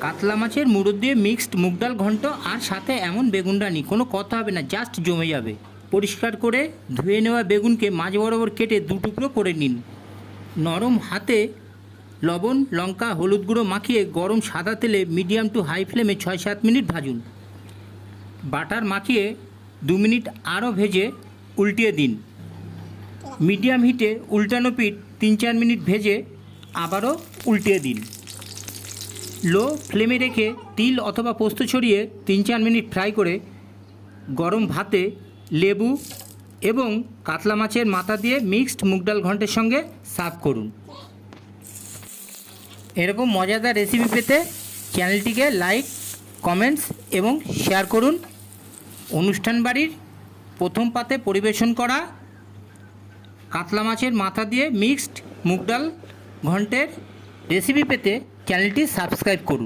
কাতলা মাছের মুড়ো দিয়ে মিক্সড মুগ ডাল ঘন্ট, আর সাথে এমন বেগুন রানি, কোনো কথা হবে না, জাস্ট জমে যাবে। পরিষ্কার করে ধুয়ে নেওয়া বেগুনকে মাঝ বরাবর কেটে দু টুকরো করে নিন। নরম হাতে লবণ, লঙ্কা, হলুদ গুঁড়ো মাখিয়ে গরম সাদা তেলে মিডিয়াম টু হাই ফ্লেমে 6-7 মিনিট ভাজুন। বাটার মাখিয়ে 2 মিনিট আরও ভেজে উল্টিয়ে দিন। মিডিয়াম হিটে উল্টানো পিঠ 3-4 মিনিট ভেজে আবারও উল্টিয়ে দিন। লো ফ্লেমে রেখে তিল অথবা পোস্ত ছড়িয়ে 3-4 মিনিট ফ্রাই করে গরম ভাতে লেবু এবং কাতলা মাছের মাথা দিয়ে মিক্সড মুগ ডাল ঘন্টের সঙ্গে সার্ভ করুন। এরকম মজাদার রেসিপি পেতে চ্যানেলটিকে লাইক, কমেন্টস এবং শেয়ার করুন। অনুষ্ঠান বাড়ির প্রথম পাতে পরিবেশন করা কাতলা মাছের মাথা দিয়ে মিক্সড মুগ ডাল ঘন্টের রেসিপি পেতে চ্যানেলটি সাবস্ক্রাইব করুন।